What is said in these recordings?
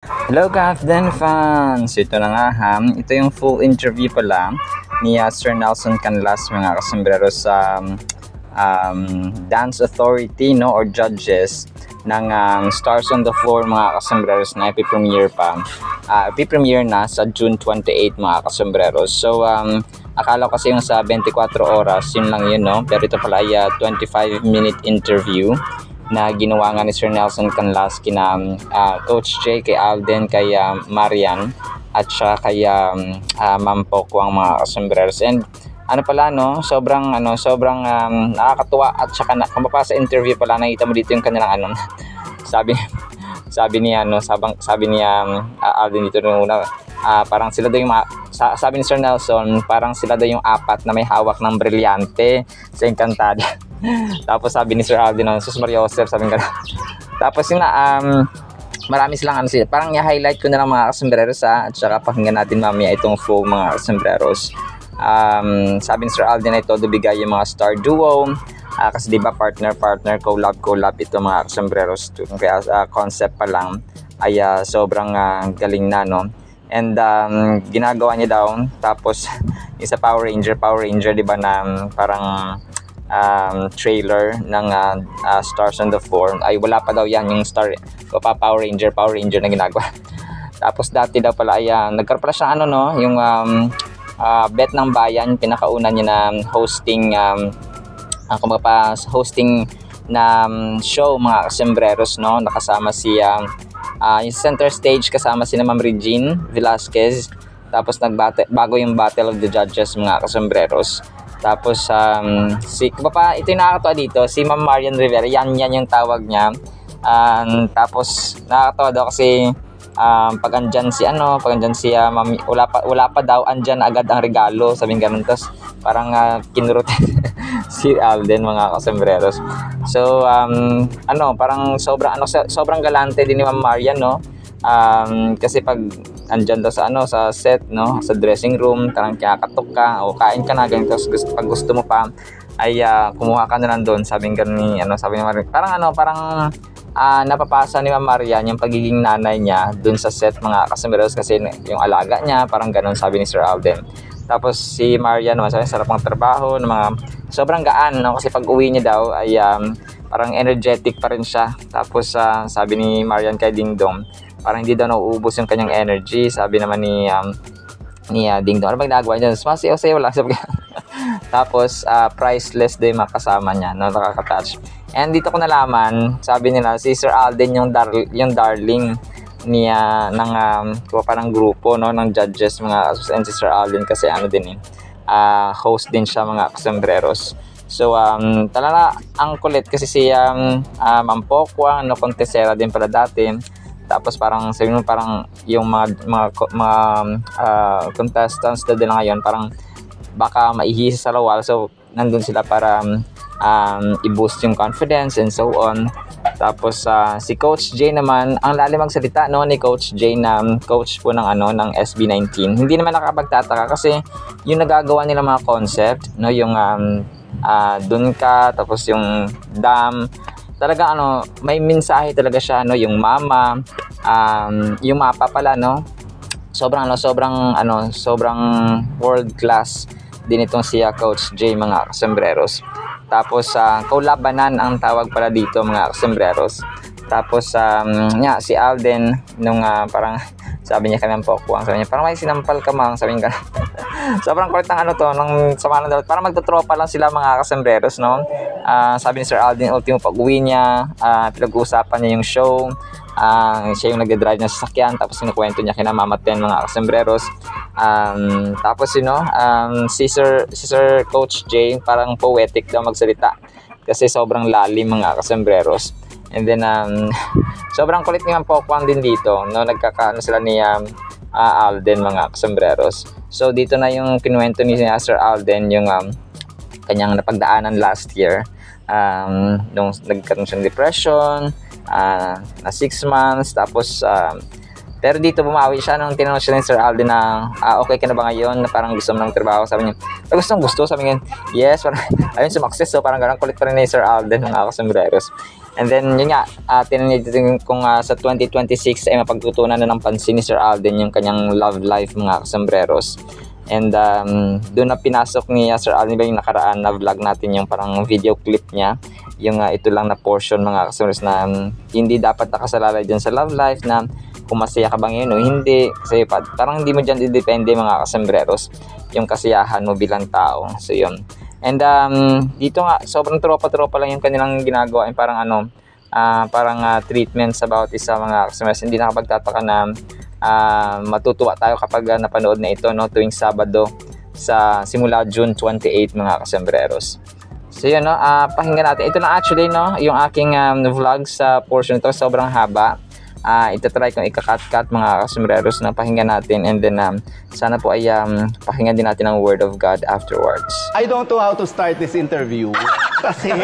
Hello Captain fans! Ito na nga ha. Ito yung full interview pala ni Sir Nelson Canlas mga kasombrero sa Dance Authority no or judges ng Stars on the Floor mga kasombrero na epipremiere pa. Epipremiere na sa June 28 mga kasombrero. So akala ko kasi yung sa 24 oras yun lang yun no. Pero ito pala ay 25-minute interview na ginawa nga ni Sir Nelson Canlas kina Coach Jay, kay Alden, kay Marian at siya kay Ma'am Pokwang mga kasombrers. And ano pala no, sobrang nakakatuwa at saka sa interview pala nakita mo dito yung kanilang sabi niya Alden dito nung una, parang sila daw yung sabi ni Sir Nelson, parang sila daw yung apat na may hawak ng brilyante sa Encantada. Tapos sabi ni Sir Alden, Sus Maria Joseph, sabi nga. Tapos yun na, marami silang sila. Parang i-highlight ko na lang mga kasombreros at saka pakinggan natin mamaya itong flow mga kasombreros. Sabi ni Sir Alden ito, bigay yung mga star duo. Kasi diba partner, collab ito mga kasombreros. Kaya concept pa lang ay sobrang galing na no. And ginagawa niya daw. Tapos yung sa Power Ranger diba na parang trailer ng Stars on the Floor ay wala pa daw yan yung Power Ranger na ginagawa. Tapos dati daw pala ay nagkaroon pala siya yung Bet ng Bayan, pinakauna niya na hosting hosting na show mga kasembreros no, nakasama si yung center stage kasama si Ma'am Regine Velasquez. Tapos bago yung Battle of the Judges mga kasembreros. Tapos ito yung nakakatawa dito, si Ma'am Marian Rivera, yan yung tawag niya. Tapos nakakatawa daw kasi pag andyan si Ma'am, wala pa daw, andyan agad ang regalo, sabing ganun. Tapos parang kinurot si Alden mga kasembreros. So parang sobrang galante din ni Ma'am Marian no. Kasi pag andyan daw sa set no, sa dressing room, parang kinakatok ka o kain ka na ganito, pag gusto mo pa ay kumuha ka na lang doon, sabing ganun ni sabi ni Marian. Parang napapasa ni Ma'am Marian yung pagiging nanay niya doon sa set mga kasembreros kasi yung alaga niya, parang ganun sabi ni Sir Alden. Tapos si Marian naman sabi sarap ng trabaho, sobrang gaan no, kasi pag uwi niya daw ay parang energetic pa rin siya. Tapos sabi ni Marian kay Ding Dong, parang hindi daw nauubos yung kanyang energy. Sabi naman ni Ding Dong, ano bang nagawa niya? Sumasayaw lang. Tapos priceless din yung kasama niya, no, nakaka-touch. And dito ko nalaman, sabi nila si Sir Alden yung darling niya ng parang grupo no ng judges mga and si Sir Alden kasi host din siya mga kasembreros. So talaga ang kulit kasi si Ma'am Pokwang no, contestera din pala dati. Tapos parang sabi mo parang yung mga contestants na din ngayon parang baka maihisa sa lawal, so nandun sila para i-boost yung confidence and so on. Tapos si Coach Jay naman, ang lalim magsalita no ni Coach Jay na coach po ng ng SB19. Hindi naman nakapagtataka kasi yung nagagawa nila mga concept no, yung dun ka, tapos yung dam, talaga may mensahe talaga siya no, yung mama, yung mapa pala no, sobrang world class din itong si Coach Jay mga kasembreros. Tapos kaulabanan ang tawag pala dito mga kasembreros. Tapos si Alden nung parang sabi niya kay Ma'am Pokwang, sabi niya parang may sinampal ka mang, sabi niya. Sobrang kulit ng ng sama ng dapat, parang magtotropa lang sila mga kasembreros no. Sabi ni Sir Alden ultimo pag-uwi niya, pinag-uusapan niya yung show. Siya yung nagde-drive ng sasakyan, tapos kinukwento niya kina Mama Ten mga kasembreros. Tapos si Sir Coach Jay parang poetic daw magsalita kasi sobrang lalim mga kasembreros. And then sobrang kulit ni Ma'am Pokwang din dito no, nagkakaano sila ni Alden mga kasembreros. So dito na yung kinuwento ni Sir Alden yung kanyang napagdaanan last year nung nagkaroon siyang depression na 6 months. Tapos pero dito bumawi siya nung tinanong siya ni Sir Alden na okay ka na ba ngayon, na parang gusto mo ng trabaho, sabi niya gusto, sabi niya yes, parang ayun sumakses. So parang ganun kulit pa rin ni Sir Alden mga kasembreros. And then, yun nga, tinanong kung sa 2026 ay mapagtutunan na ng pansin ni Sir Alden yung kanyang love life, mga kasombreros. And doon na pinasok ni Sir Alden yung nakaraan na vlog natin, yung parang video clip niya. Yung ito lang na portion, mga kasombreros, na hindi dapat nakasalalay dyan sa love life, na kung masaya ka ba ngayon o hindi. Kasi parang hindi mo dyan didepende, mga kasombreros, yung kasiyahan mo bilang tao. So, yun. And dito nga, sobrang tropa-tropa lang yung kanilang ginagawa. Yung parang treatments about isa, mga kasombreros. Hindi nakapagtataka na matutuwa tayo kapag napanood na ito, no, tuwing Sabado sa simula June 28, mga kasombreros. So yun, no, pakinggan natin. Ito na actually, no, yung aking vlog sa portion ito. Sobrang haba. Itatry kong ika-cut-cut, mga kasombreros, na pakinggan natin, and then sana po ay pakinggan din natin ang Word of God afterwards. I don't know how to start this interview kasi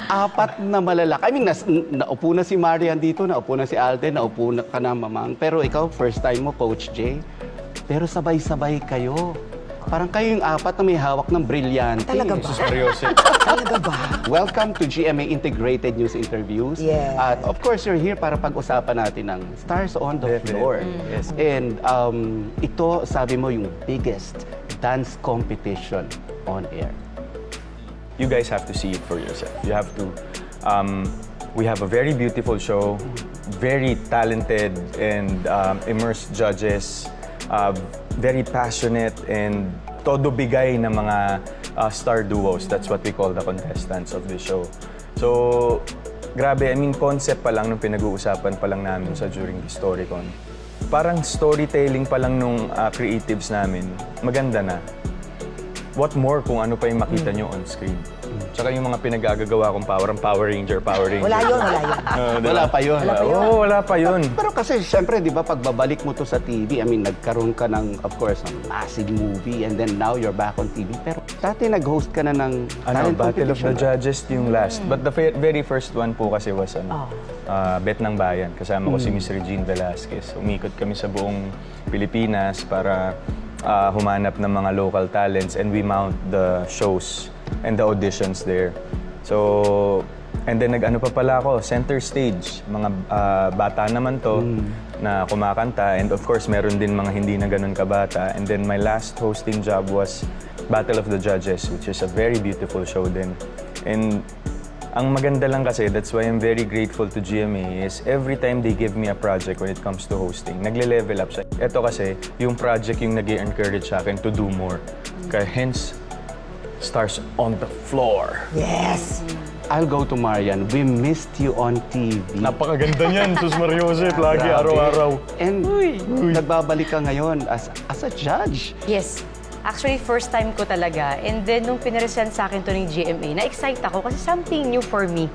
apat na malalaki. I mean, naupo na si Marian dito, naupo na si Alden, naupo na ka na, Mamang. Pero ikaw, first time mo, Coach Jay. Pero sabay-sabay kayo. Parang kayo yung apat na may hawak ng brilyante. Talaga ba? Seryoso. Talaga ba? Welcome to GMA Integrated News Interviews. Yes. At of course, you're here para pag-usapan natin ng Stars on the Floor. Yes. And ito, sabi mo, yung biggest dance competition on air. You guys have to see it for yourself. You have to. We have a very beautiful show, very talented and immersed judges, very passionate and todo bigay na mga star duos. That's what we call the contestants of the show. So, grabe, I mean, concept pa lang nung pinag-uusapan pa lang namin during the Storycon. Parang storytelling pa lang nung creatives namin, maganda na. What more kung ano pa yung makita nyo on screen? Tsaka yung mga pinagagagawa kong Power Ranger. Wala yun. Wala pa yun. Oo, wala pa yun. Pero kasi, syempre, di ba, pagbabalik mo to sa TV, I mean, nagkaroon ka ng, of course, ng massive movie, and then now you're back on TV. Pero dati nag-host ka na ng talent Battle of the competition. Judges yung last. But the very first one po kasi was Bet ng Bayan. Kasama ko si Miss Regine Velasquez. Umikot kami sa buong Pilipinas para humanap ng mga local talents, and we mount the shows and the auditions there. So, and then nag-ano pa pala ako, center stage. Mga bata naman to na kumakanta, and of course meron din mga hindi na ganun kabata. And then my last hosting job was Battle of the Judges, which is a very beautiful show din. And ang maganda lang kasi, that's why I'm very grateful to GMA, is every time they give me a project when it comes to hosting, nagle-level up siya. Ito kasi, yung project yung nag-encourage sa akin to do more. Kaya hence, Stars on the Floor. Yes! I'll go to Marian. We missed you on TV. Napakaganda niyan, Sus Mariosep, lagi, araw-araw. And nagbabalik ka ngayon as a judge. Yes. Actually, first time ko talaga. And then, nung pinaresent sa akin to ng GMA, na-excite ako kasi something new for me.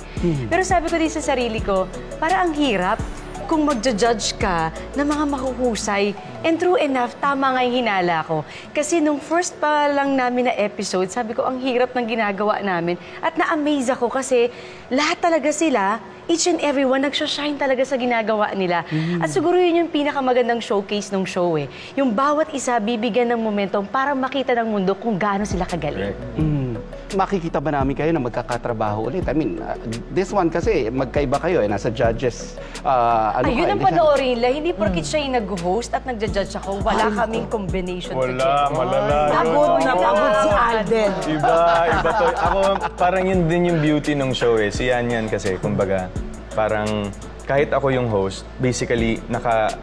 Pero sabi ko din sa sarili ko, para ang hirap kung magja-judge ka ng mga mahuhusay. And true enough, tama nga yung hinala ko. Kasi nung first pa lang namin na episode, sabi ko, ang hirap ng ginagawa namin. At na-amaze ako kasi lahat talaga sila, each and everyone, nagsashine talaga sa ginagawa nila. At siguro yun yung pinakamagandang showcase ng show eh. Yung bawat isa bibigyan ng momentum para makita ng mundo kung gaano sila kagaling. Makikita ba namin kayo na magkakatrabaho ulit? I mean, this one kasi, magkaiba kayo eh, nasa judges. Ayun ang panoorin nila. Hindi porkit siya yung nag-host at nag-judge ako. Wala kaming combination together. Malala. Pagod si Alden. Iba to. Ako, parang yun din yung beauty ng show eh. Si Yan kasi, kumbaga, parang kahit ako yung host, basically,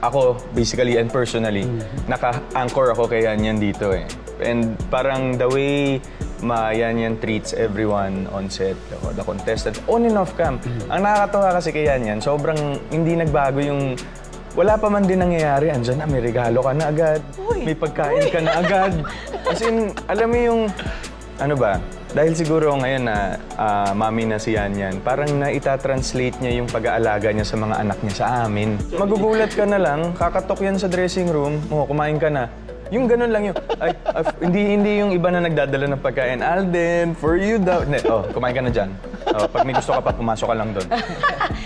ako and personally, naka-anchor ako kay Yan dito eh. And parang the way Yan treats everyone on set, the contestant, on and off cam. Ang nakakatawa kasi kay Yan, sobrang hindi nagbago yung, wala pa man din nangyayari, andyan na, may regalo ka na agad, may pagkain ka na agad. As in, alam mo yung, ano ba, dahil siguro ngayon na mami na si Yan, parang naita-translate niya yung pag-aalaga niya sa mga anak niya sa amin. Magugulat ka na lang, kakatok yan sa dressing room, kumain ka na. Yung ganun lang yung, hindi yung iba na nagdadala ng pagkain. Alden, for you daw. Kumain ka na dyan. Pag may gusto ka pa, pumasok ka lang doon.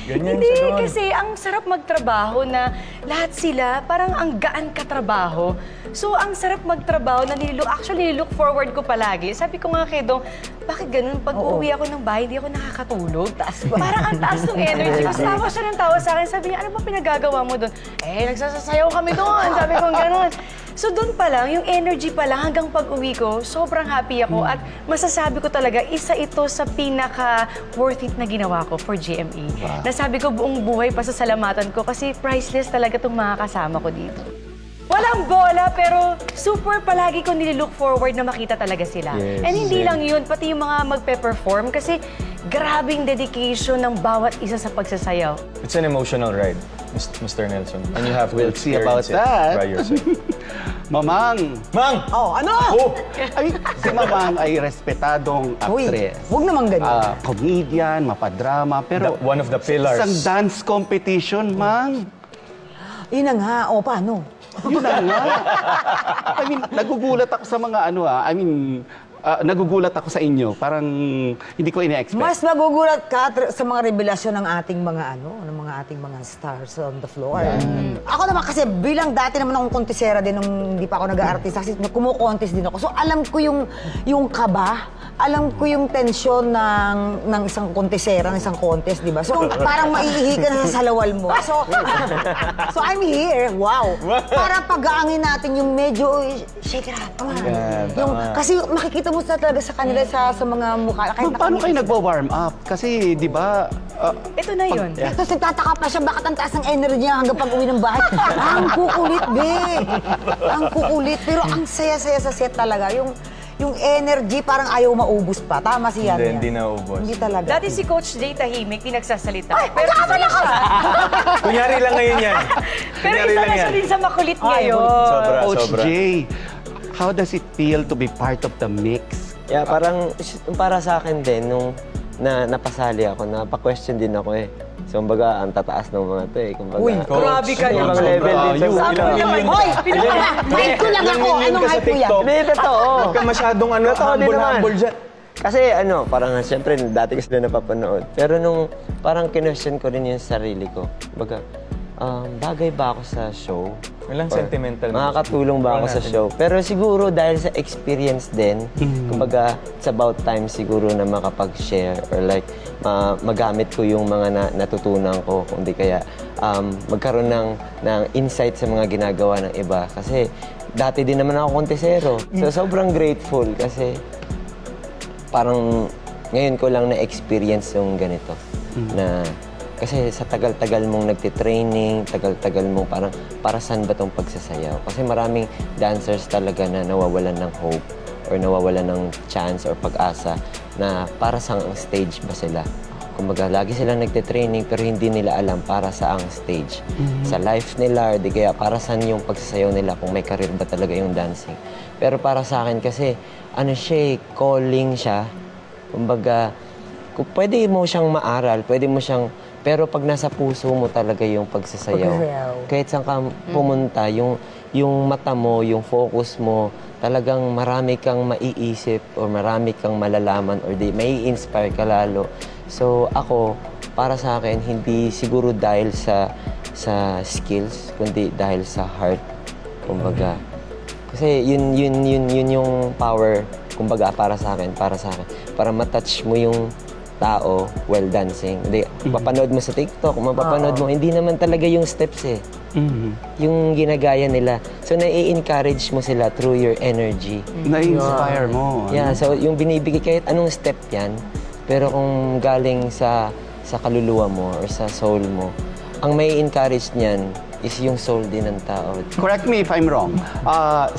Ganyan Hindi, siya doon. kasi ang sarap magtrabaho na lahat sila, parang ang gaan katrabaho. So, ang sarap magtrabaho na actually, look forward ko palagi. Sabi ko nga kay Dong, bakit ganun? Pag uuwi ako ng bahay, hindi ako nakakatulog. Parang ang taas ng energy. Kasi tawa siya ng tawa sa akin. Sabi niya, ano ba pinagagawa mo doon? Nagsasayaw kami doon. Sabi ko ganun. So doon pa lang, yung energy pa lang hanggang pag-uwi ko, sobrang happy ako at masasabi ko talaga, isa ito sa pinaka-worth it na ginawa ko for GMA. Nasabi ko buong buhay pa sa salamatan ko kasi priceless talaga itong mga kasama ko dito. Walang bola, pero super palagi ko nililook forward na makita talaga sila. Yes, And hindi same. lang yun, pati yung mga magpe-perform kasi grabing dedication ng bawat isa sa pagsasayaw. It's an emotional ride, Mr. Nelson. And you have to We'll see about experience it that. by yourself. Mamang! Mang! Ano? Oh! Ay, si Mamang ay respetadong Uy, actress. huwag naman ganyan. Comedian, mapadrama, pero One of the pillars. isang dance competition, Mang. Yun na nga. O, paano? Yun na nga. I mean, nagugulat ako sa mga nagugulat ako sa inyo. Parang hindi ko ina-expect. Mas magugulat ka sa mga revelasyon ng ating mga ng mga ating mga stars on the floor. Ako naman kasi bilang dati naman akong kontesera din nung hindi pa ako nag-aartista kasi kumukontest din ako. So alam ko yung kaba, alam ko yung tensyon ng isang kontesera, ng isang contest, di ba? So parang maiihi ka na sa salawal mo. So I'm here, wow. Para pagaangin natin yung medyo, shake it up, come on. Kasi makikita mo talaga sa kanila sa mga mukha. Paano kayo nagwa-warm up? Kasi, di ba, Ito na yun. Tapos nagtataka pa siya, bakit ang taas ng energy niya hanggang pag-uwi ng bahay? Ang kukulit, be! Ang kukulit. Pero ang saya-saya sa set talaga. Yung energy parang ayaw maubos pa. Tama si Yan. Hindi naubos. Hindi talaga. Dati si Coach Jay tahimik, di nagsasalita. Ay, magkaka pala ka! Kunyari lang ngayon yan. Pero Kunyari isa lang na yan. siya din sa makulit ngayon. Sobra, Coach sobra. Jay, how does it feel to be part of the mix? Yeah, parang para sa akin din, nung napasali ako, napa-question din ako eh. So, kumbaga, ang tataas ng mga to eh. Kumbaga, Uy, grabe kayo. Ibang level din sa Sabi ko naman, Hoy! Height ko lang ako! Anong height mo yan? Hindi, totoo. Huwag ka masyadong Totoo din naman. humble dyan. Kasi parang siyempre, dati ko sila napapanood. Pero nung parang kinwestiyon ko rin yung sarili ko. Kumbaga, bagay ba ako sa show? Walang Or sentimental na makakatulong ba ako sa show? Pero siguro dahil sa experience din, kumbaga, it's about time siguro na makapag-share or like, magamit ko yung mga natutunan ko. Kundi kaya magkaroon ng insight sa mga ginagawa ng iba. Kasi dati din naman ako kontesero. So sobrang grateful kasi parang ngayon ko lang na-experience yung ganito. Na kasi sa tagal-tagal mong nagtitraining, tagal-tagal mong parang para saan ba tong pagsasayaw? Kasi maraming dancers talaga na nawawalan ng hope or nawawalan ng chance or pag-asa na para sa ang stage ba sila. Kumbaga, lagi silang nagtitraining pero hindi nila alam para sa ang stage. Sa life nila or di kaya para saan yung pagsasayaw nila kung may career ba talaga yung dancing. Pero para sa akin kasi, calling siya. Kumbaga, pwede mo siyang maaral, pwede mo siyang pero pag nasa puso mo talaga yung pagsasayaw, kahit saan ka pumunta, yung mata mo, yung focus mo, talagang marami kang maiisip or marami kang malalaman or may inspire ka lalo. So ako, para sa akin, hindi siguro dahil sa skills, kundi dahil sa heart. Kumbaga, kasi yun yung power, kumbaga para sa akin, para matouch mo yung tao while dancing. Hindi, mapapanood mo sa TikTok, mapapanood mo, hindi naman talaga yung steps eh. Yung ginagaya nila. So, nai-encourage mo sila through your energy. Na-inspire mo. Yeah, so yung binibigay kahit anong step yan, pero kung galing sa kaluluwa mo or sa soul mo, ang may encourage niyan is yung soul din ng tao. Correct me if I'm wrong.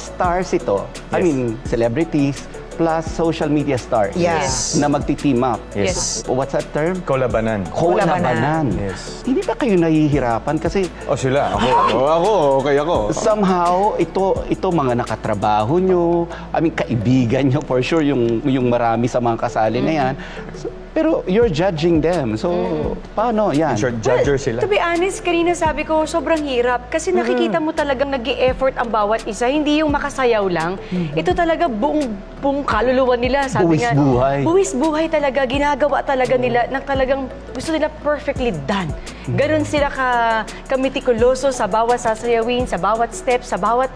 Stars ito. I mean, celebrities plus social media stars. Yes. Na magti-team up. Yes. What's that term? Kolabanan. Kolabanan. Yes. Hindi ba kayo nahihirapan? Kasi Sila. Okay ako. somehow, ito mga nakatrabaho nyo, kaibigan nyo for sure, yung marami sa mga kasali na yan. So, Pero you're judging them. So, paano yan? In short, judger sila. To be honest, kanina sabi ko, sobrang hirap. Kasi nakikita mo talagang nag-i-effort ang bawat isa. Hindi yung makasayaw lang. Ito talaga buong kaluluwa nila. Sabi nga, Buwis-buhay. buwis-buhay talaga. Ginagawa talaga nila na talagang gusto nila perfectly done. Ganon sila ka-metikuloso sa bawat sasayawin, sa bawat step, sa bawat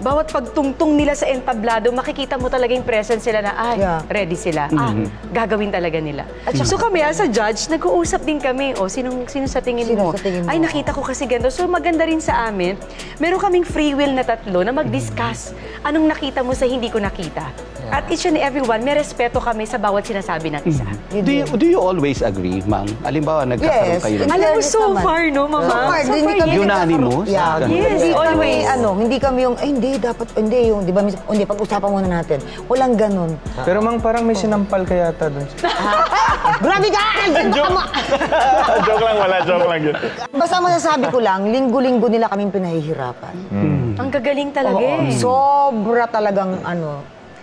pagtungtong nila sa entablado, makikita mo talaga yung presence sila na, ready sila. Gagawin talaga nila. So kami, as a judge, nag-uusap din kami. O, sino sa tingin Sino mo? sa tingin mo? Ay, nakita ko kasi ganito. So maganda rin sa amin, meron kaming free will na tatlo na mag-discuss anong nakita mo sa hindi ko nakita. At each and everyone, may respeto kami sa bawat sinasabi ng isa. Do you always agree, Mang? Alimbawa, nagkakaroon Yes. kayo ng... Alam mo, so naman. far, no, Mama? So far, So hindi far, kami yes. Unanimous? Yeah. Ganun. Yes, Hindi kami, always. hindi kami yung, hindi, yung, di ba, hindi, pag-usapan muna natin. Walang ganun. Pero Mang, parang may sinampal ka yata doon. Grabe ka! Joke lang, joke lang yun. Basta masasabi ko lang, linggo-linggo nila kaming pinahihirapan. Ang gagaling talaga eh. Sobra talagang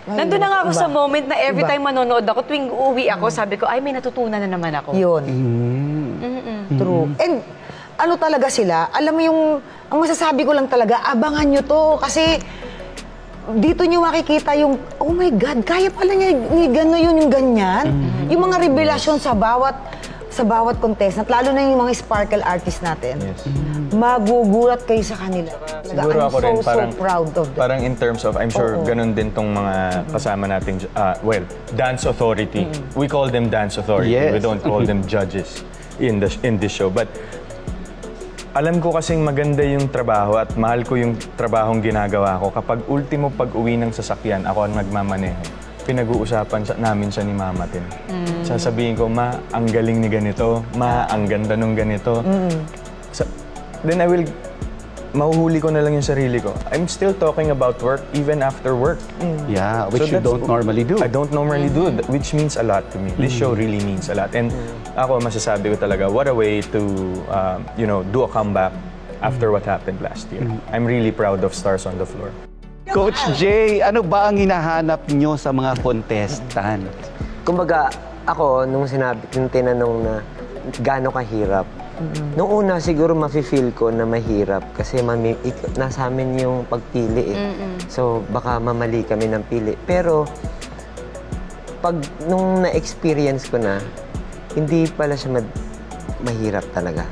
Nandun na nga ako iba. sa moment na every Iba. time manonood ako, tuwing uuwi ako, sabi ko, ay, may natutunan na naman ako. Yun. True. And ano talaga sila, alam mo yung, ang masasabi ko lang talaga, abangan nyo to. Kasi dito nyo makikita yung, oh my God, kaya pala niya gano'n yun yung ganyan. Yung mga revelasyon sa bawat contestant, lalo na yung mga sparkle artist natin. Yes. Magugulat kayo sa kanila. Talaga, Siguro ako rin, so proud of them. parang in terms of, I'm sure, ganun din tong mga kasama nating, dance authority. We call them dance authority. Yes. We don't call them judges in this show. But alam ko kasing maganda yung trabaho at mahal ko yung trabahong ginagawa ko. Kapag ultimo pag-uwi ng sasakyan, ako ang nagmamaneho. Pinag-uusapan namin siya ni Mama Tin. Sasabihin ko, Ma, ang galing ni ganito. Ma, ang ganda nung ganito. Then mahuhuli ko na lang yung sarili ko. I'm still talking about work even after work. Yeah, which So you that's- don't normally do. I don't normally do, which means a lot to me. This show really means a lot. And ako, masasabi ko talaga, what a way to, do a comeback after what happened last year. I'm really proud of Stars on the Floor. Coach Jay, ano ba ang hinahanap nyo sa mga contestant? Kumbaga, ako, nung tinanong na gaano kahirap, nung una siguro mafe-feel ko na mahirap kasi nasa amin yung pagpili eh. So, baka mamali kami ng pili. Pero, nung na-experience ko na, hindi pala siya mahirap talaga.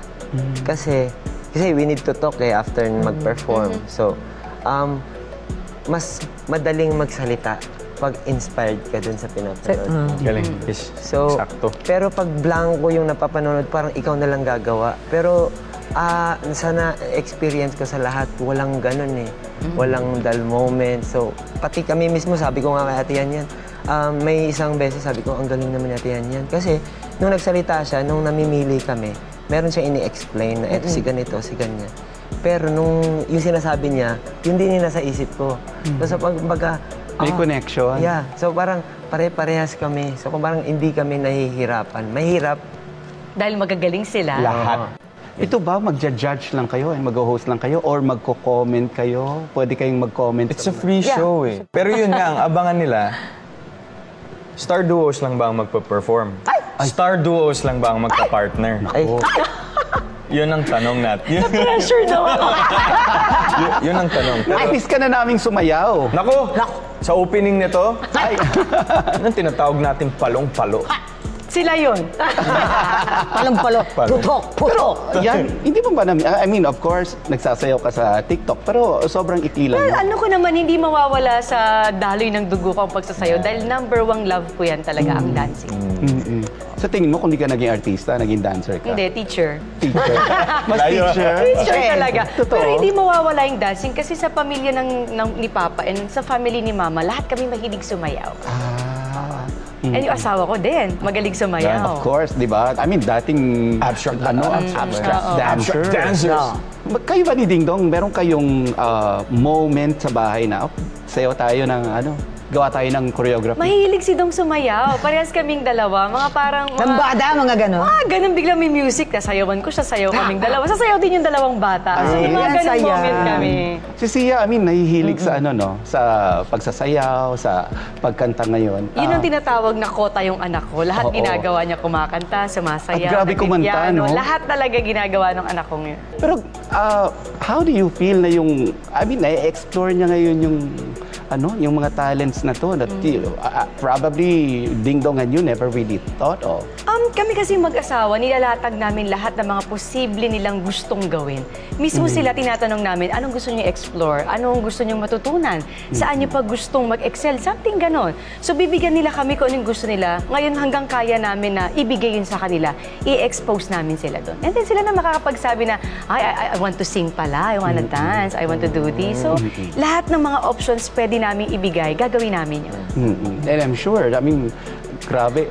Kasi we need to talk after mag-perform. So, mas madaling magsalita pag inspired ka dun sa pinapanood. Galing. Yes. So, Sakto. pero pag blanco yung napapanood, parang ikaw na lang gagawa. Pero sana experience ko sa lahat, walang ganun eh. Walang dull moment. So, pati kami mismo, sabi ko nga kay Ate Yan, may isang beses sabi ko, ang galing naman ni Ate Yan. Kasi nung nagsalita siya, nung namimili kami, meron siya ini-explain na eto si ganito, si ganyan. Pero nung yung sinasabi niya, yun din yung nasa isip ko. So, pagbaga, May connection? Yeah. So parang pare-parehas kami. So kung parang hindi kami nahihirapan. Mahirap. Dahil magagaling sila. Lahat. Ito ba, magja-judge lang kayo and mag-host lang kayo or magko-comment kayo? Pwede kayong mag-comment? It's a free show eh. Pero yun nga, ang abangan nila, star duos lang ba ang magpa-perform? Star duos lang ba ang magpa-partner? Ay, Yun ang tanong natin. Pressure daw ako. Yun ang tanong. Pero, Artist ka na naming sumayaw. Nako! Sa opening nito, anong tinatawag natin palong-palo? Sila yun. Palang-palo. Putok. Putok. Yan, hindi mo ba I mean, of course, nagsasayaw ka sa TikTok, pero sobrang ikilan Well, mo. ano ko naman, hindi mawawala sa daloy ng dugo ko ang pagsasayaw dahil number one love ko yan talaga ang dancing. Sa tingin mo, kung di ka naging artista, naging dancer ka? Hindi, teacher. Teacher. Mas Layo. teacher? Teacher talaga. Totoo. Pero hindi mawawala yung dancing kasi sa pamilya ni Papa and sa family ni Mama, lahat kami mahilig sumayaw. And yung asawa ko din, magaling sumayaw. Of course, di ba? I mean, dating... Abstract. Abstract dancer. Dancers. Kayo ba ni Ding Dong, meron kayong moment sa bahay na, sayaw tayo ng gawa tayo ng choreography. Mahilig si Dong sumayaw. Parehas kaming dalawa. Mga parang... Lambada, mga gano'n. Ganun biglang may music. Sasayawan ko siya, sayaw kaming dalawa. Sasayaw din yung dalawang bata. So, may mga Yan, ganun saya. moment kami. Si Sia, nahihilig sa sa pagsasayaw, sa pagkanta ngayon. Yun ang tinatawag na kota yung anak ko. Lahat Oo. ginagawa niya, kumakanta, sumasayaw, At grabe kumanta, nagpipiano. no? Lahat talaga ginagawa ng anak kong yun. Pero how do you feel na na-explore niya ngayon yung mga talents na to that probably Ding Dong and you never really thought of? Kami kasi mag-asawa, nilalatag namin lahat ng mga posible nilang gustong gawin. Mismo sila tinatanong namin, anong gusto niyo explore? Anong gusto niyo matutunan? Saan niyo pa gustong mag-excel? Something ganon. So bibigyan nila kami kung anong gusto nila. Ngayon hanggang kaya namin na ibigay yun sa kanila, i-expose namin sila doon. And then sila na makakapagsabi na, I want to sing pala, I want to dance, I want to do this. So lahat ng mga options pwede namin ibigay, gagawin namin yun. And I'm sure, grabe,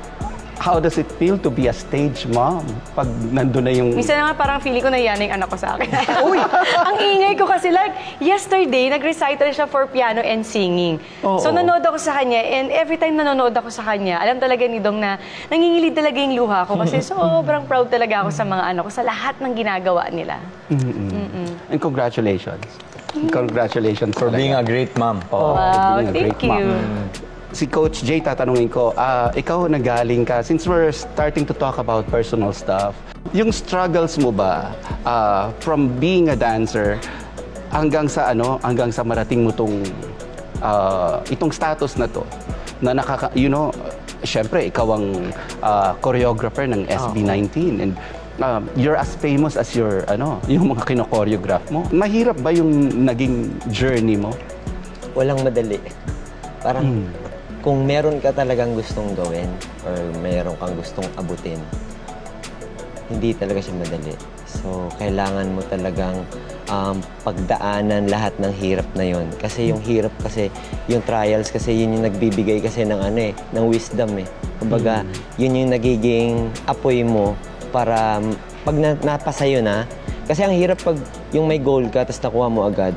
how does it feel to be a stage mom pag nandun na yung... Minsan nga parang feeling ko na yan yung anak ko sa akin. Uy! Ang ingay ko kasi yesterday, nag-recital siya for piano and singing. So nanood ako sa kanya and every time nanonood ako sa kanya, alam talaga ni Dong na nangingilid talaga yung luha ko kasi sobrang proud talaga ako sa mga anak ko, sa lahat ng ginagawa nila. And congratulations. Congratulations For being a great mom. Wow, being a thank great mom. you. Si Coach Jay, tatanungin ko, ikaw nagaling ka, since we're starting to talk about personal stuff, yung struggles mo ba from being a dancer hanggang sa marating mo itong status na to, na syempre ikaw ang choreographer ng SB19 and you're as famous as yung mga kino-choreograph mo. Mahirap ba yung naging journey mo? Walang madali. Parang kung meron ka talagang gustong gawin or meron kang gustong abutin, hindi talaga siya madali. So, kailangan mo talagang pagdaanan lahat ng hirap na yon. Kasi yung hirap kasi, yung trials kasi, yun yung nagbibigay kasi ng ng wisdom eh. Kumbaga, yun yung nagiging apoy mo para pag napasayo na. Kasi ang hirap pag yung may goal ka, tapos nakuha mo agad.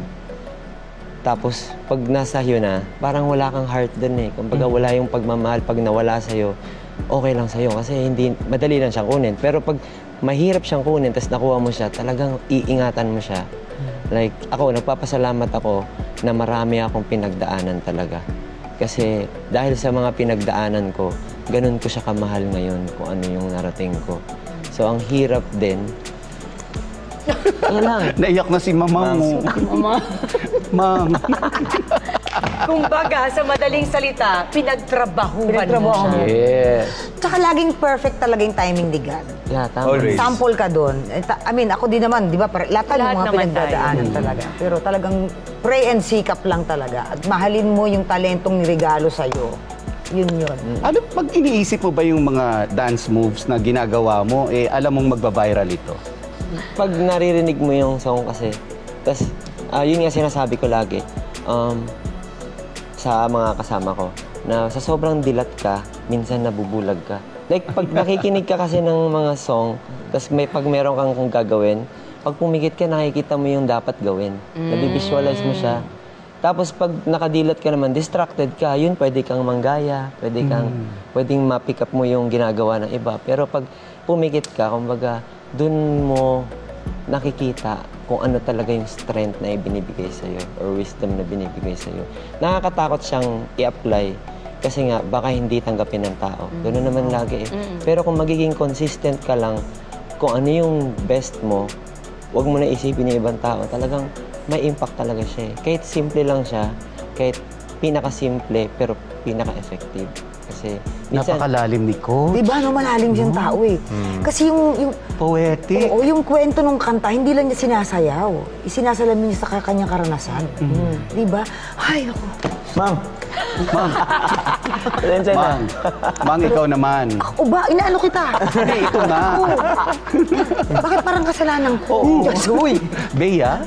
Tapos, pag nasa iyo na, parang wala kang heart dun eh. Kumbaga, wala yung pagmamahal. Pag nawala sa'yo, okay lang sa'yo. Kasi madali lang siyang kunin. Pero pag mahirap siyang kunin, tapos nakuha mo siya, talagang iingatan mo siya. Like, ako, nagpapasalamat ako na marami akong pinagdaanan talaga. Kasi dahil sa mga pinagdaanan ko, ganun ko siya kamahal ngayon kung ano yung narating ko. So, ang hirap din. Yan lang. Naiyak na si mama mo. Ma'am. Kumbaga, sa madaling salita, pinagtrabahuhan mo siya. Yes. Tsaka laging perfect talaga yung timing ni God. Yeah, tama. Always. Sample ka doon. Ako din naman, di ba? Lahat tayo Lahat mga naman pinagdadaanan talaga. Pero talagang pray and sikap lang talaga. At mahalin mo yung talentong regalo sa'yo. Yun. Pag iniisip mo ba yung mga dance moves na ginagawa mo, alam mong magba-viral ito? Pag naririnig mo yung song kasi, tas yun nga sinasabi ko lagi sa mga kasama ko, na sa sobrang dilat ka, minsan nabubulag ka. Like, pag nakikinig ka kasi ng mga song, tas pag meron kang gagawin, pag pumikit ka, nakikita mo yung dapat gawin. Nabivisualize mo siya. Tapos pag nakadilat ka naman, distracted ka, yun pwede kang manggaya, pwedeng ma-pick up mo yung ginagawa ng iba. Pero pag pumikit ka, kumbaga, dun mo nakikita kung ano talaga yung strength na ibinibigay sa'yo or wisdom na binibigay sa'yo. Nakakatakot siyang i-apply kasi nga, baka hindi tanggapin ng tao. Ganoon naman lagi eh. Pero kung magiging consistent ka lang kung ano yung best mo, huwag mo na isipin yung ibang tao. Talagang may impact talaga siya eh. Kahit simple lang siya, kahit pinaka-simple pero pinaka-effective. Kasi minsan... Napakalalim ni Coach. Di ba, malalim siyang tao eh. Kasi yung... Poetic. Oo, yung kwento ng kanta, hindi lang niya sinasayaw. Isinasalamin niya sa kanyang karanasan. Di ba? Ay, ako. Ma'am! Mang, ikaw naman. O ba, inaano kita? Hindi, ito na. Bakit parang kasalanan ko? Diyos, uy. Bea?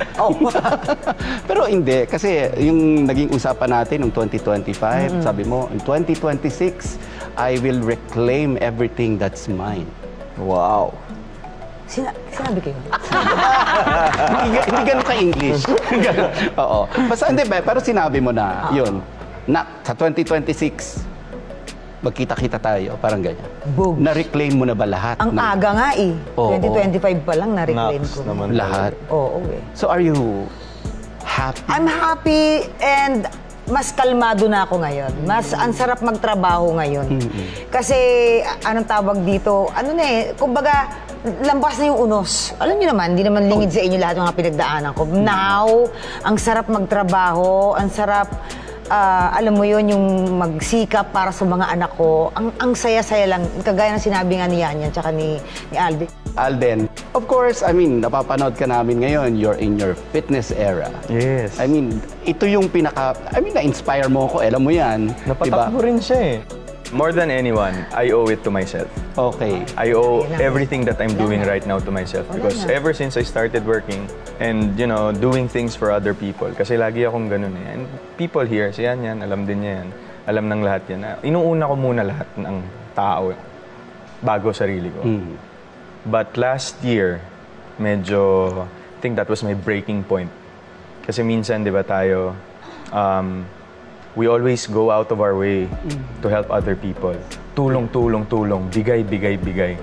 Pero hindi, kasi yung naging usapan natin noong 2025, sabi mo, in 2026, I will reclaim everything that's mine. Wow. Sinabi ko yun. Hindi ganun ka-English. Oo. Basta hindi ba, pero sinabi mo na, yun. Nak, sa 2026, magkita-kita tayo, parang ganyan. Boom. Na-reclaim mo na ba lahat? Ang aga nga eh. Oo. 2025 pa lang na-reclaim Naps ko. naman. Lahat. Oo eh. So are you happy? I'm happy and mas kalmado na ako ngayon. Mas ang sarap magtrabaho ngayon. Kasi anong tawag dito, ano na eh, kumbaga lampas na yung unos. Alam niyo naman, hindi naman lingid sa inyo lahat ng mga pinagdaanan ko. Now, ang sarap magtrabaho, ang sarap alam mo yun, yung magsikap para sa mga anak ko. Ang saya-saya lang, kagaya ng sinabi nga ni Yan tsaka ni Alden. Alden, of course, I mean, napapanood ka namin ngayon, you're in your fitness era. Yes. I mean, ito yung na-inspire mo ako, alam mo yan. Napatakbo rin siya eh. More than anyone, I owe it to myself. Okay. I owe everything that I'm doing right now to myself because ever since I started working and, you know, doing things for other people, kasi lagi akong ganun eh. And people here, si Yan, alam din niya yan. Alam ng lahat yan. Inuuna ko muna lahat ng tao bago sarili ko. But last year, medyo, I think that was my breaking point. Kasi minsan, di ba tayo, we always go out of our way to help other people. Tulong, bigay.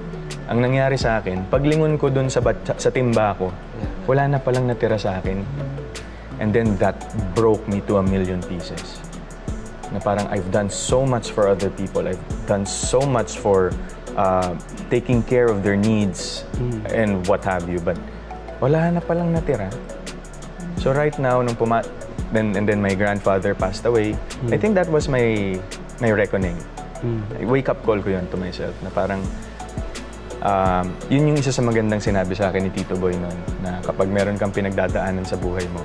Ang nangyari sa akin, paglingon ko dun sa timba ko, wala na palang natira sa akin. And then that broke me to 1,000,000 pieces. Na parang I've done so much for other people. I've done so much for taking care of their needs and what have you. But wala na palang natira. So right now, nung and then my grandfather passed away, I think that was my reckoning. Wake-up call ko yun to myself na parang yun yung isa sa magandang sinabi sa akin ni Tito Boy noon na kapag meron kang pinagdadaanan sa buhay mo,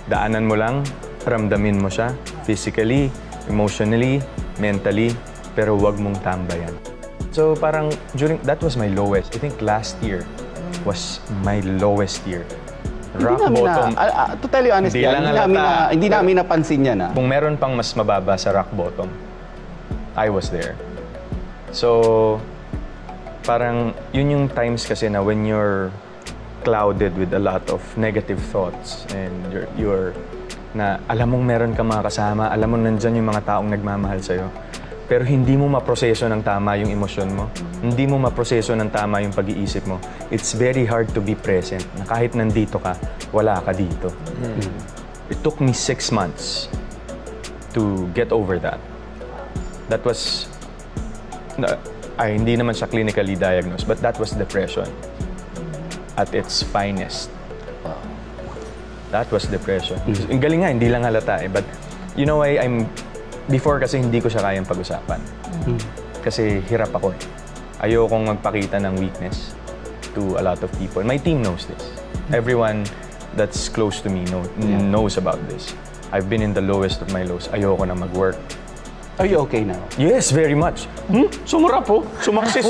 daanan mo lang, ramdamin mo siya physically, emotionally, mentally, pero wag mong tambayan. So parang that was my lowest. I think last year was my lowest year. Rock bottom. To tell you honestly, hindi namin napansin yan. Kung meron pang mas mababa sa rock bottom, I was there. So, parang yun yung times kasi na when you're clouded with a lot of negative thoughts and you're na alam mong meron kang mga kasama, alam mo nandyan yung mga taong nagmamahal sa'yo, pero hindi mo maproseso ng tama yung emosyon mo, hindi mo maproseso ng tama yung pag-iisip mo, it's very hard to be present na kahit nandito ka, wala ka dito. It took me 6 months to get over that. That was, hindi naman siya clinically diagnosed, but that was depression at its finest. That was depression. Ang galing nga, hindi lang halata eh. But you know why before kasi hindi ko siya kayang pag-usapan. Kasi hirap ako eh. Ayokong magpakita ng weakness to a lot of people. My team knows this. Everyone that's close to me knows about this. I've been in the lowest of my lows. Ayoko na mag-work. Are you okay now? Yes, very much. Sumura po. Sumaksis.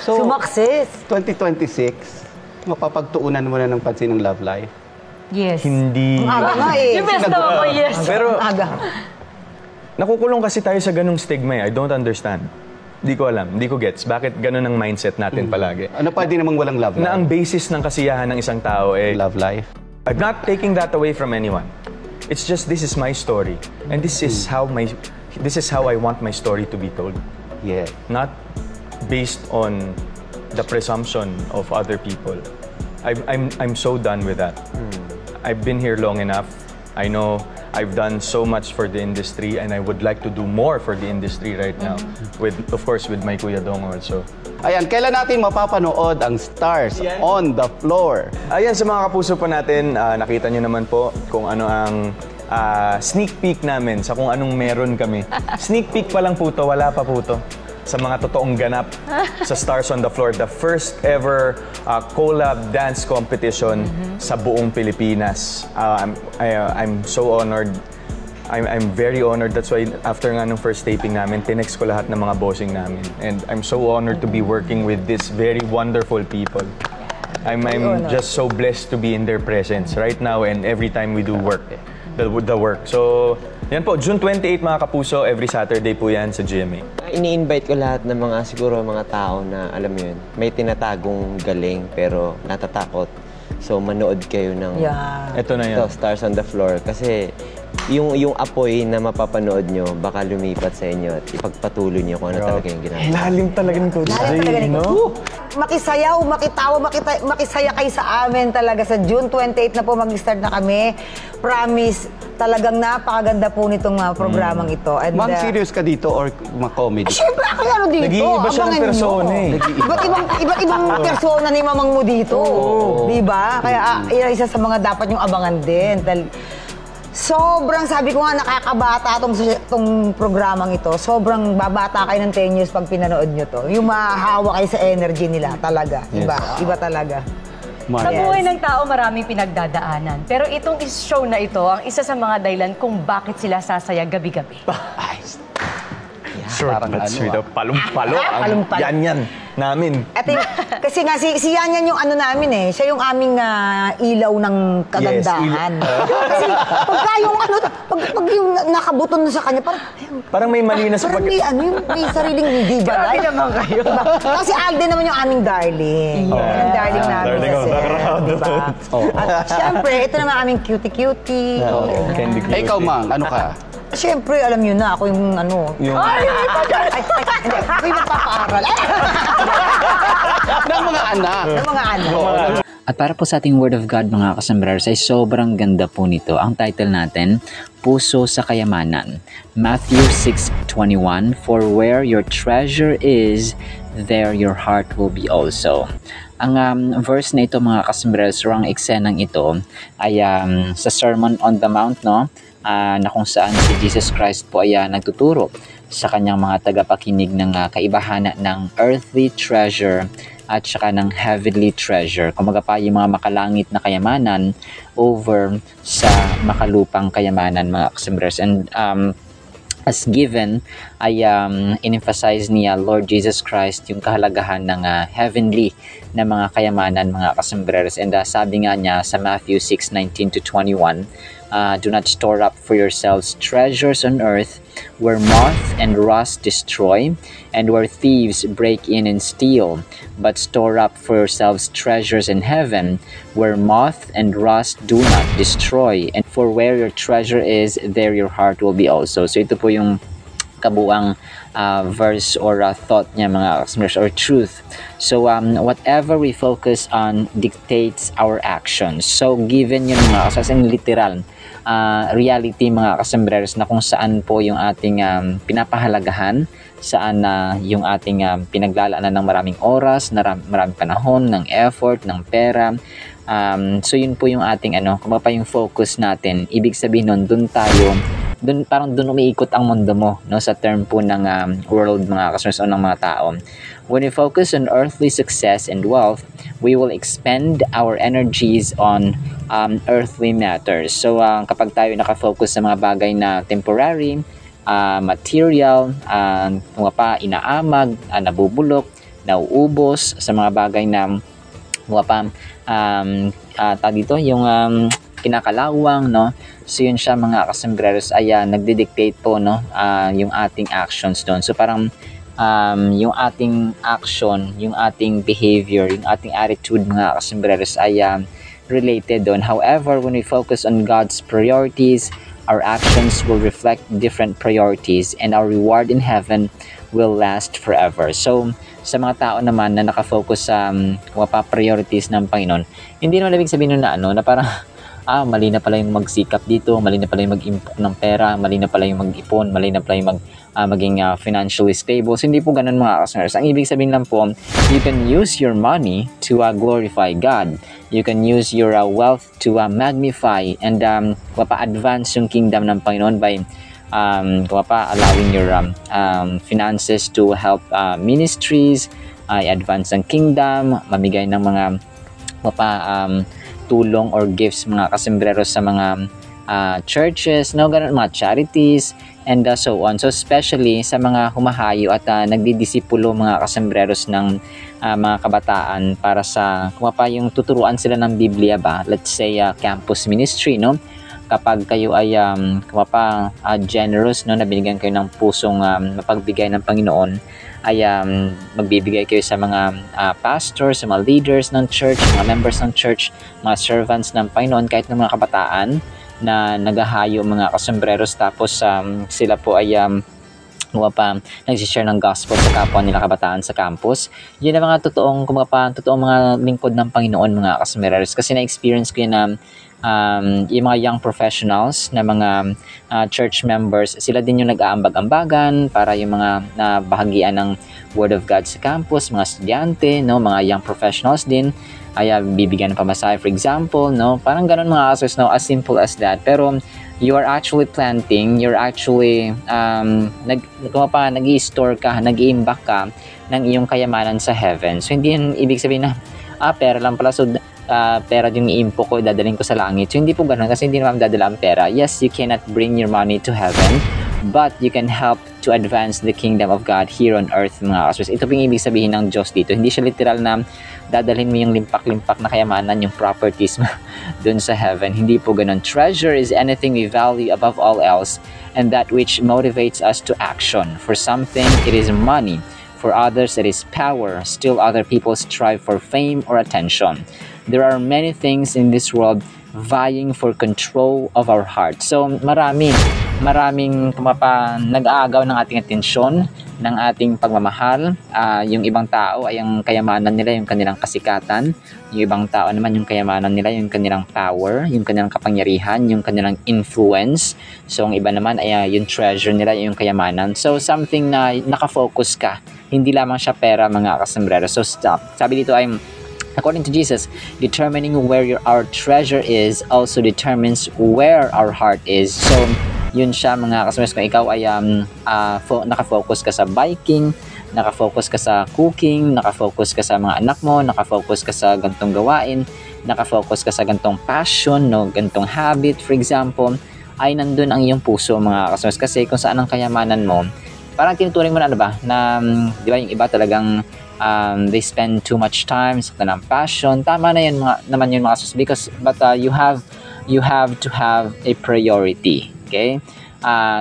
So, sumaksis. 2026, mapapagtuunan mo na ng pansin ng love life? Yes. Ang Hindi. aga nga eh. Yung best daw ako, yes. Pero, Aga. nakukulong kasi tayo sa ganung stigma eh. I don't understand. Hindi ko alam, hindi ko gets. Bakit ganun ang mindset natin palagi? Ano pwede namang walang love life? Na ang basis ng kasiyahan ng isang tao eh, Love life? I'm not taking that away from anyone. It's just this is my story. And this is how I want my story to be told. Yeah. Not based on the presumption of other people. I'm so done with that. I've been here long enough. I know I've done so much for the industry and I would like to do more for the industry right now. Of course, with my Kuya Dong also. Ayan, kailan natin mapapanood ang Stars on the Floor? Ayan, sa mga kapuso po natin, nakita nyo naman po kung ano ang sneak peek namin sa kung anong meron kami. Sneak peek pa lang po to, wala pa po to. Sa mga totoong ganap sa Stars on the Floor, the first ever collab dance competition sa buong Pilipinas. I'm so honored. I'm very honored. That's why after nga nung first taping namin, tinext ko lahat ng mga bossing namin. And I'm so honored to be working with these very wonderful people. I'm just so blessed to be in their presence right now and every time we do work, the work. So, yan po, June 28 mga kapuso, every Saturday po yan sa GMA. Ini-invite ko lahat ng mga tao na, alam mo yun, may tinatagong galing pero natatakot. So, manood kayo ng Ito na yan. Stars on the Floor. Kasi yung apoy na mapapanood nyo, baka lumipat sa inyo at ipagpatuloy nyo kung ano talaga yung ginagawa. Lalim talaga ni Coach Lalim talaga Jay, ni no? Makisayaw, makitawa, makisaya kayo sa amin talaga. Sa June 28 na po mag-start na kami. Promise, talagang napakaganda po nitong programang ito. And, Ma'am, serious ka dito or comedy? Siyempre, ako yung ano dito. Nag-iiba siya ng abangan persona nyo. eh. Iba't ibang persona ni Mamang mo dito. Di ba? Kaya isa sa mga dapat yung abangan din. Sobrang, sabi ko nga, nakakabata tong programang ito. Sobrang babata kayo ng 10 years pag pinanood nyo to. Yung mahahawa kayo sa energy nila talaga. Iba, iba talaga. Sa buhay ng tao, maraming pinagdadaanan. Pero itong show na ito, ang isa sa mga dahilan kung bakit sila sasaya gabi-gabi. Short but sweet. Palong-palo. Palong-palo. Yan namin. Kasi nga, si Yan yung ano namin eh. Siya yung aming ilaw ng kagandahan. Kasi pagka yung ano, pag yung nakabuton na sa kanya, Parang may mali na sa parang may sariling diva. Grabe naman kayo. Diba? Kasi Alden naman yung aming darling. Yung darling namin Darling sa of the set. crowd. Diba? At syempre, ito naman aming cutie-cutie. Candy Eh, ikaw, Mang, ano ka? Siyempre, alam nyo na, ako yung ano. Ay, hindi. Ako yung magpapaaral. Ng mga anak. Ng mga anak. At para po sa ating Word of God mga kasambreros ay sobrang ganda po nito. Ang title natin, Puso sa Kayamanan. Matthew 6:21, For where your treasure is, there your heart will be also. Ang verse na ito mga kasambreros, or ang eksenang ito ay sa Sermon on the Mount, no? Na kung saan si Jesus Christ po ay nagtuturo sa kanyang mga tagapakinig ng kaibahan ng earthly treasure at saka ng heavenly treasure. Kumaga pa yung mga makalangit na kayamanan over sa makalupang kayamanan mga kasambreros. And as given ay in-emphasize ni Lord Jesus Christ yung kahalagahan ng heavenly na mga kayamanan mga kasambreros. And sabi nga niya sa Matthew 6:19-21, do not store up for yourselves treasures on earth where moth and rust destroy and where thieves break in and steal, but store up for yourselves treasures in heaven where moth and rust do not destroy, and for where your treasure is, there your heart will be also. So ito po yung kabuang verse or thought niya mga kasambreros, or truth. So whatever we focus on dictates our actions. So given yun mga kasambreros, literal reality mga kasambreros, na kung saan po yung ating pinapahalagahan, saan yung ating pinaglalaanan ng maraming oras, maraming panahon, ng effort, ng pera. So yun po yung ating kung pa yung focus natin. Ibig sabihin nun, parang doon umiikot ang mundo mo, no, sa term po ng world mga kasambreros, o ng mga tao. When we focus on earthly success and wealth, we will expend our energies on earthly matters. So kapag tayo nakafocus sa mga bagay na temporary, material, kung pa inaamag, nabubulok, nauubos sa mga bagay na dito yung kinakalawang, no? So yun siya mga kasambreros ay nagdidictate po, no, yung ating actions doon. So parang yung ating action, yung ating behavior, yung ating attitude mga kasambreros ay related doon. However, when we focus on God's priorities, our actions will reflect different priorities and our reward in heaven will last forever. So sa mga tao naman na nakafocus sa priorities ng Panginoon, hindi naman ibig sabihin na na parang mali na pala yung magsikap dito, mali na pala yung mag-impok ng pera, mali na pala yung mag-ipon, mali na pala yung maging financially stable. So, hindi po ganun mga kasambreros. Ang ibig sabihin lang po, you can use your money to glorify God. You can use your wealth to magnify and advance yung kingdom ng Panginoon by allowing your finances to help ministries, advance ang kingdom, mamigay ng mga tulong or gifts mga kasambreros sa mga churches, no, ganun, mga charities, and so on. So especially sa mga humahayo at nagdidisipulo mga kasambreros ng mga kabataan para sa yung tuturuan sila ng Biblia ba, let's say campus ministry, no? Kapag kayo ay generous, no, na binigyan kayo ng pusong mapagbigay ng Panginoon, ay magbibigay kayo sa mga pastors, sa mga leaders ng church, mga members ng church, mga servants ng Panginoon, kahit ng mga kabataan, na nagahayo mga kasembreros, tapos sila po ay nagsishare ng gospel sa kapwa nila kabataan sa campus. Yun ang mga totoong mga lingkod ng Panginoon mga kasembreros, kasi na-experience ko yun na yung mga young professionals na mga church members, sila din yung nag-aambag-ambagan para yung mga nabahagian ng Word of God sa campus, mga estudyante, no, mga young professionals din ay bibigyan ng pamasahe, for example, no, parang ganun mga kasos, no, as simple as that. Pero you are actually planting, you're actually nag-i-store ka, nag-i-imbak ka ng iyong kayamanan sa heaven. So hindi yun ibig sabihin na pera lang pala, so pera yung i-impo ko, dadalhin ko sa langit. So hindi po ganun, kasi hindi naman dadala ang pera. Yes, you cannot bring your money to heaven, but you can help to advance the kingdom of God here on earth mga kasos. Ito po yung ibig sabihin ng Diyos dito. Hindi siya literal na dadalhin mo yung limpak-limpak na kayamanan, yung properties mo dun sa heaven. Hindi po ganun. Treasure is anything we value above all else, and that which motivates us to action. For something, it is money. For others, it is power. Still other people strive for fame or attention. There are many things in this world vying for control of our heart. So maraming nag-aagaw ng ating atensyon, ng ating pagmamahal. Yung ibang tao ay ang kayamanan nila, yung kanilang kasikatan. Yung ibang tao naman, yung kayamanan nila, yung kanilang power, yung kanilang kapangyarihan, yung kanilang influence. So ang iba naman ay yung treasure nila, yung kayamanan. So something na nakafocus ka, hindi lamang siya pera mga kasombrero. So stop. Sabi dito ay, according to Jesus, determining where our treasure is also determines where our heart is. So, yun siya mga kasombrero. Kung ikaw ay nakafocus ka sa biking, nakafocus ka sa cooking, nakafocus ka sa mga anak mo, nakafocus ka sa gantong gawain, nakafocus ka sa gantong passion, no, gantong habit, for example, ay nandun ang iyong puso mga kasombrero. Kasi kung saan ang kayamanan mo, parang tinuturing mo na di ba yung iba talagang they spend too much time sa kanilang passion. Tama na yun naman yun mga sus, but you have to have a priority. Okay?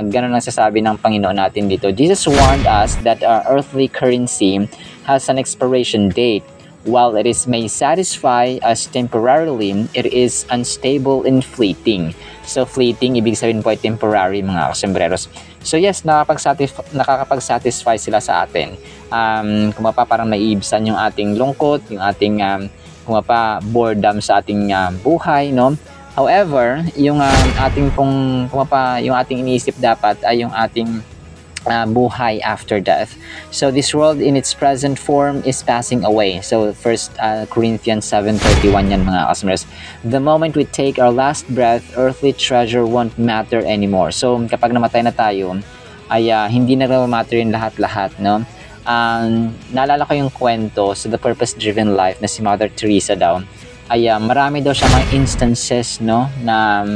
Ganun ang sasabi ng Panginoon natin dito. Jesus warned us that our earthly currency has an expiration date. While it may satisfy us temporarily, it is unstable and fleeting. So fleeting, ibig sabihin po ay temporary mga kasembreros. So yes, nakakapag-satisfy sila sa atin. Parang naiibsan yung ating lungkot, yung ating boredom sa ating buhay, no? However, yung ating iniisip dapat ay yung ating buhay after death. So this world in its present form is passing away. So 1 Corinthians 7:31 yan mga kasombrers. The moment we take our last breath, earthly treasure won't matter anymore. So kapag namatay na tayo, ay hindi na matter yung lahat-lahat, no? Naalala ko yung kwento sa The Purpose-Driven Life na si Mother Teresa daw. Ay marami daw siya mga instances, no, na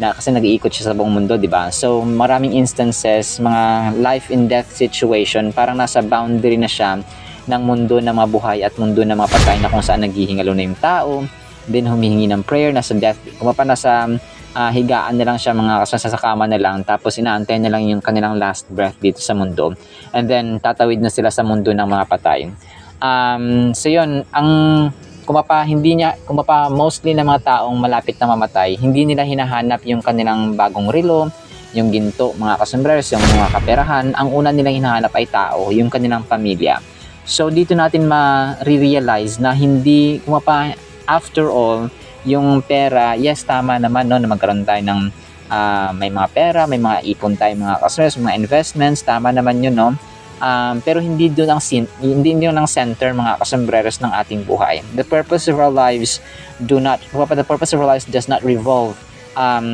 kasi nag-iikot siya sa buong mundo, di ba? So, maraming instances, mga life and death situation, parang nasa boundary na siya ng mundo na mabuhay at mundo na mapatay, na kung saan naghihingalo na yung tao, then humihingi ng prayer, nasa death, nasa higaan na lang siya, mga kasama sa kama na lang, tapos inaantay na lang yung kanilang last breath dito sa mundo. And then, tatawid na sila sa mundo ng mga patay. So yun, mostly na mga taong malapit na mamatay, hindi nila hinahanap yung kanilang bagong relo, yung ginto, mga kasombrers, yung mga kaperahan. Ang una nilang hinahanap ay tao, yung kanilang pamilya. So dito natin ma-realize na hindi, after all, yung pera, yes, tama naman, no, na magkaroon tayo ng may mga pera, may mga ipon tayo, mga kasombrers, mga investments, tama naman yun, no? Pero hindi doon ang center mga kasembreros ng ating buhay. The purpose of our lives does not revolve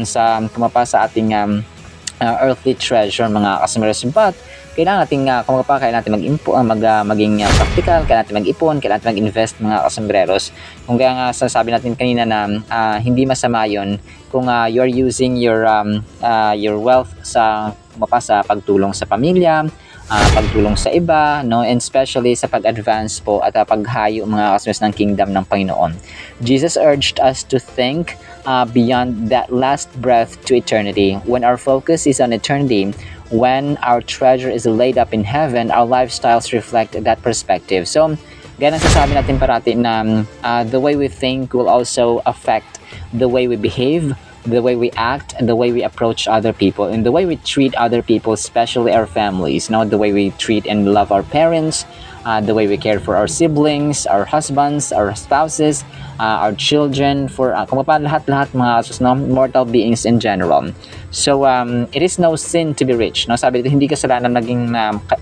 sa ating earthly treasure mga kasembreros. But kailangan natin maging practical, kailangan natin mag-ipon, kailangan natin mag-invest mga kasembreros. Kung kaya nga sasabi natin kanina na hindi masama yun kung you are using your wealth sa pagtulong sa pamilya, pagtulong sa iba, no, and especially sa pag-advance po at paghayo mga kasembreros ng kingdom ng Panginoon. Jesus urged us to think beyond that last breath to eternity. When our focus is on eternity, when our treasure is laid up in heaven, our lifestyles reflect that perspective. So, ganang sasabi natin parati na the way we think will also affect the way we behave, the way we act, and the way we approach other people, and the way we treat other people, especially our families, the way we treat and love our parents, the way we care for our siblings, our husbands, our spouses, our children, for kung paano lahat mga mortal beings in general. So it is no sin to be rich. Sabi dito, hindi kasalanan naging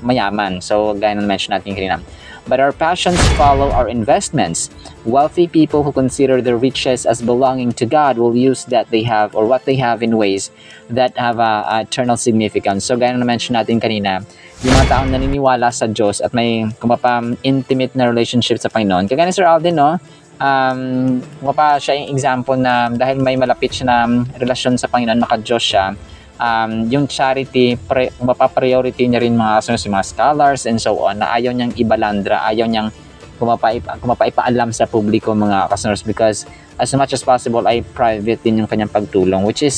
mayaman. So gaya ng mention natin kanina. But our passions follow our investments. Wealthy people who consider their riches as belonging to God will use that they have or what they have in ways that have eternal significance. So gaya na mention natin kanina, yung mga taong naniniwala sa Diyos at may intimate na relationship sa Panginoon. Kagaya ni Sir Alden, siya yung example na dahil may malapit siya na relasyon sa Panginoon, naka-Diyos siya, yung charity, priority niya rin mga scholars and so on, na ayaw niyang ibalandra, ayaw niyang kumapaipalam sa publiko mga kasunod, because as much as possible ay private din yung kanyang pagtulong, which is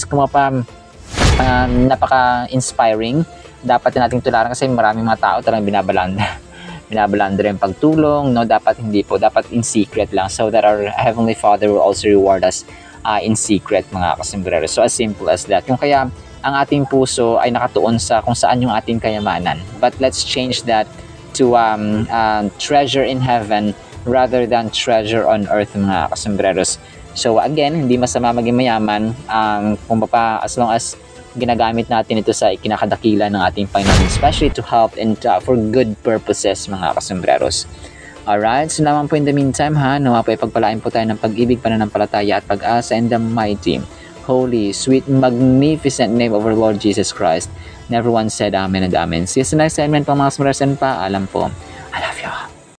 napaka-inspiring. Dapat nating tularan kasi maraming mga tao talagang binabalandra yung pagtulong, dapat hindi po, dapat in secret lang, so that our Heavenly Father will also reward us in secret mga kasimbrero. So as simple as that. Kung kaya ang ating puso ay nakatuon sa kung saan yung ating kayamanan. But let's change that to treasure in heaven rather than treasure on earth mga kasembreros. So again, hindi masama maging mayaman as long as ginagamit natin ito sa ikinakadakila ng ating Panginoon, especially to help and for good purposes mga kasembreros. Alright, so naman po in the meantime nawa po ipagpalain po tayo ng pag-ibig, pananampalataya at pag-asa in the mighty, holy, sweet, magnificent name of our Lord Jesus Christ. And everyone said Amen and Amen. See you sa next segment po mga kasembreros, and paalam po. I love you.